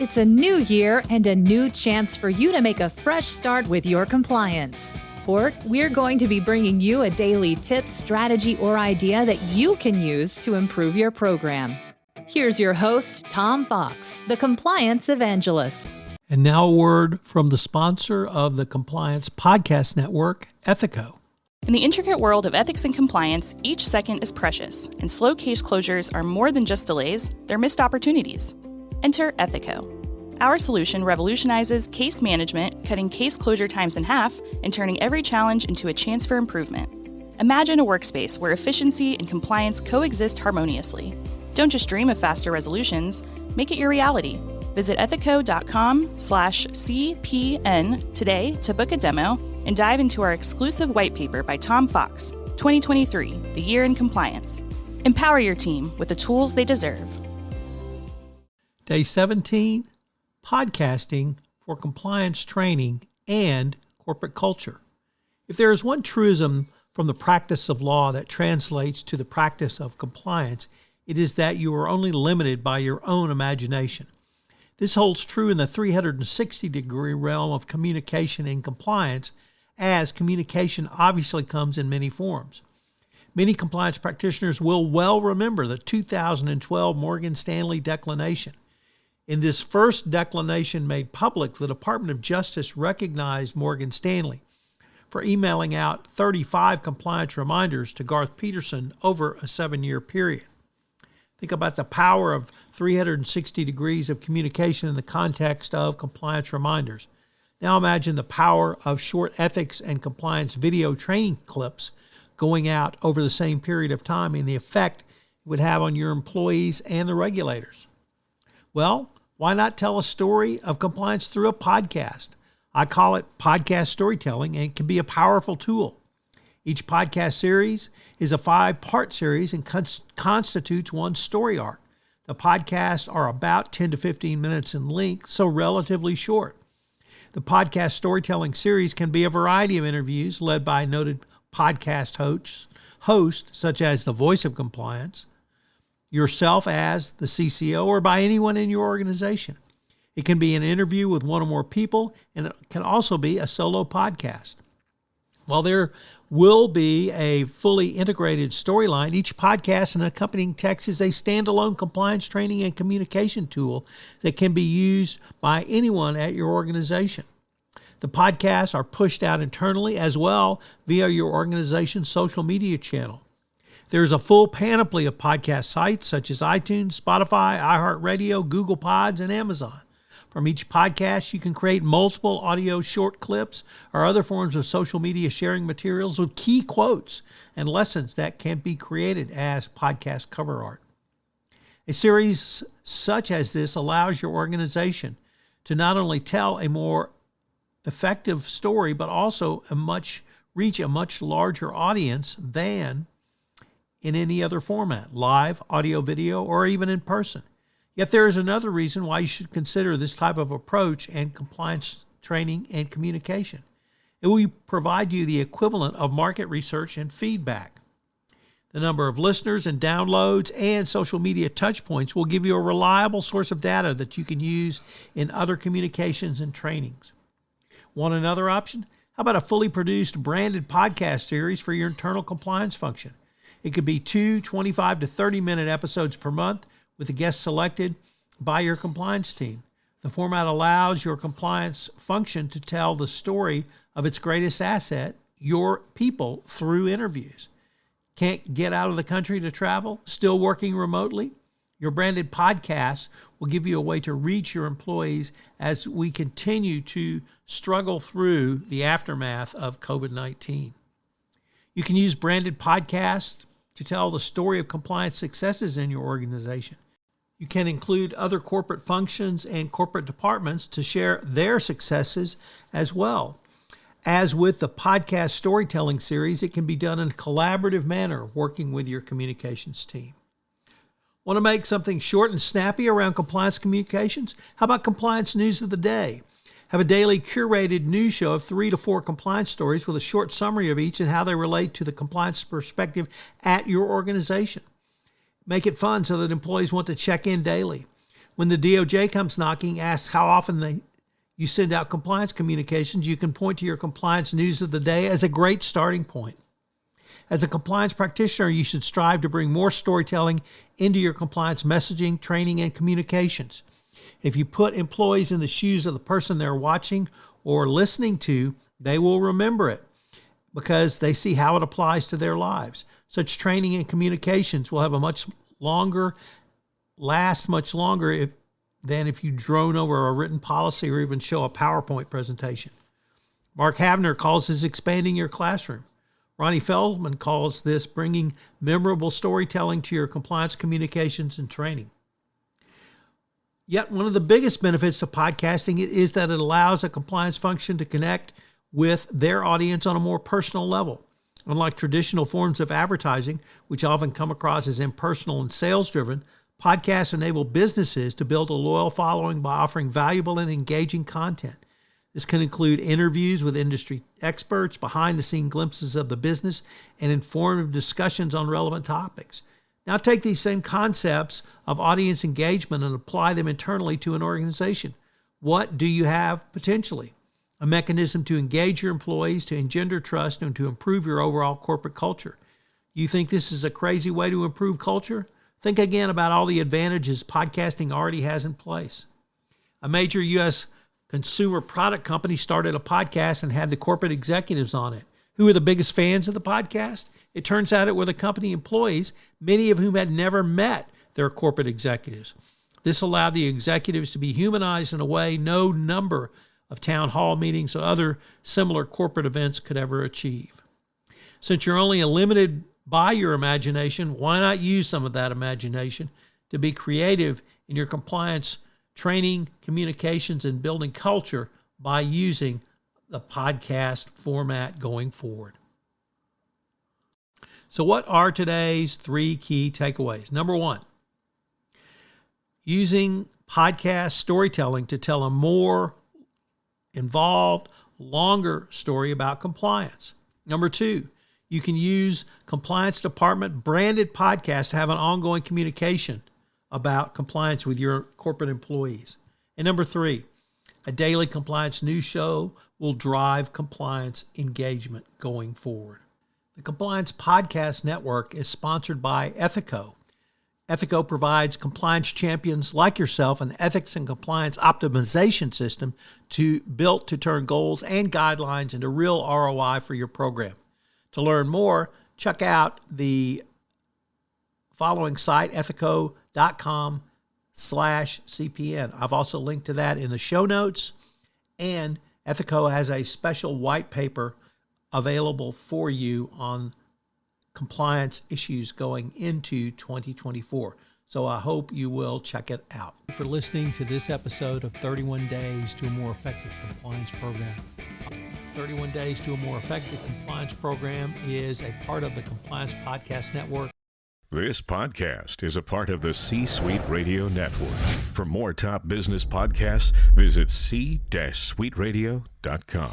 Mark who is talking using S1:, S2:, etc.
S1: It's a new year and a new chance for you to make a fresh start with your compliance. We're going to be bringing you a daily tip, strategy, or idea that you can use to improve your program. Here's your host, Tom Fox, the Compliance Evangelist.
S2: And now a word from the sponsor of the Compliance Podcast Network, Ethico.
S3: In the intricate world of ethics and compliance, each second is precious, and slow case closures are more than just delays, they're missed opportunities. Enter Ethico. Our solution revolutionizes case management, cutting case closure times in half and turning every challenge into a chance for improvement. Imagine a workspace where efficiency and compliance coexist harmoniously. Don't just dream of faster resolutions, make it your reality. Visit ethico.com/CPN today to book a demo and dive into our exclusive white paper by Tom Fox, 2023, The Year in Compliance. Empower your team with the tools they deserve.
S2: Day 17, Podcasting for Compliance Training and Corporate Culture. If there is one truism from the practice of law that translates to the practice of compliance, it is that you are only limited by your own imagination. This holds true in the 360-degree realm of communication and compliance, as communication obviously comes in many forms. Many compliance practitioners will well remember the 2012 Morgan Stanley Declination. In this first declination made public, the Department of Justice recognized Morgan Stanley for emailing out 35 compliance reminders to Garth Peterson over a 7-year period. Think about the power of 360 degrees of communication in the context of compliance reminders. Now imagine the power of short ethics and compliance video training clips going out over the same period of time and the effect it would have on your employees and the regulators. Well, why not tell a story of compliance through a podcast? I call it podcast storytelling, and it can be a powerful tool. Each podcast series is a 5-part series and constitutes one story arc. The podcasts are about 10 to 15 minutes in length, so relatively short. The podcast storytelling series can be a variety of interviews led by noted podcast hosts such as the voice of compliance, yourself as the CCO, or by anyone in your organization. It can be an interview with one or more people, and it can also be a solo podcast. While there will be a fully integrated storyline, each podcast and accompanying text is a standalone compliance training and communication tool that can be used by anyone at your organization. The podcasts are pushed out internally as well via your organization's social media channel. There's a full panoply of podcast sites such as iTunes, Spotify, iHeartRadio, Google Pods, and Amazon. From each podcast, you can create multiple audio short clips or other forms of social media sharing materials with key quotes and lessons that can be created as podcast cover art. A series such as this allows your organization to not only tell a more effective story, but also reach a much larger audience than in any other format, live, audio, video, or even in person. Yet there is another reason why you should consider this type of approach and compliance training and communication. It will provide you the equivalent of market research and feedback. The number of listeners and downloads and social media touch points will give you a reliable source of data that you can use in other communications and trainings. Want another option? How about a fully produced branded podcast series for your internal compliance function? It could be 2 25 to 30-minute episodes per month with a guest selected by your compliance team. The format allows your compliance function to tell the story of its greatest asset, your people, through interviews. Can't get out of the country to travel? Still working remotely? Your branded podcast will give you a way to reach your employees as we continue to struggle through the aftermath of COVID-19. You can use branded podcasts to tell the story of compliance successes in your organization. You can include other corporate functions and corporate departments to share their successes as well. As with the podcast storytelling series, it can be done in a collaborative manner working with your communications team. Want to make something short and snappy around compliance communications? How about compliance news of the day? Have a daily curated news show of 3 to 4 compliance stories with a short summary of each and how they relate to the compliance perspective at your organization. Make it fun so that employees want to check in daily. When the DOJ comes knocking, asks how often you send out compliance communications, you can point to your compliance news of the day as a great starting point. As a compliance practitioner, you should strive to bring more storytelling into your compliance messaging, training, and communications. If you put employees in the shoes of the person they're watching or listening to, they will remember it because they see how it applies to their lives. Such training and communications will have last much longer than if you drone over a written policy or even show a PowerPoint presentation. Mark Havner calls this expanding your classroom. Ronnie Feldman calls this bringing memorable storytelling to your compliance communications and training. Yet one of the biggest benefits of podcasting is that it allows a compliance function to connect with their audience on a more personal level. Unlike traditional forms of advertising, which often come across as impersonal and sales-driven, podcasts enable businesses to build a loyal following by offering valuable and engaging content. This can include interviews with industry experts, behind-the-scenes glimpses of the business, and informative discussions on relevant topics. Now take these same concepts of audience engagement and apply them internally to an organization. What do you have potentially? A mechanism to engage your employees, to engender trust, and to improve your overall corporate culture. You think this is a crazy way to improve culture? Think again about all the advantages podcasting already has in place. A major U.S. consumer product company started a podcast and had the corporate executives on it. Who were the biggest fans of the podcast? It turns out it were the company employees, many of whom had never met their corporate executives. This allowed the executives to be humanized in a way no number of town hall meetings or other similar corporate events could ever achieve. Since you're only limited by your imagination, why not use some of that imagination to be creative in your compliance training, communications, and building culture by using the podcast format going forward? So what are today's 3 key takeaways? Number 1, using podcast storytelling to tell a more involved, longer story about compliance. Number 2, you can use compliance department branded podcasts to have an ongoing communication about compliance with your corporate employees. And number 3, a daily compliance news show will drive compliance engagement going forward. The Compliance Podcast Network is sponsored by Ethico. Ethico provides compliance champions like yourself an ethics and compliance optimization system built to turn goals and guidelines into real ROI for your program. To learn more, check out the following site, ethico.com/CPN. I've also linked to that in the show notes, and Ethico has a special white paper available for you on compliance issues going into 2024. So I hope you will check it out. Thank you for listening to this episode of 31 Days to a More Effective Compliance Program. 31 Days to a More Effective Compliance Program is a part of the Compliance Podcast Network.
S4: This podcast is a part of the C-Suite Radio Network. For more top business podcasts, visit c-suiteradio.com.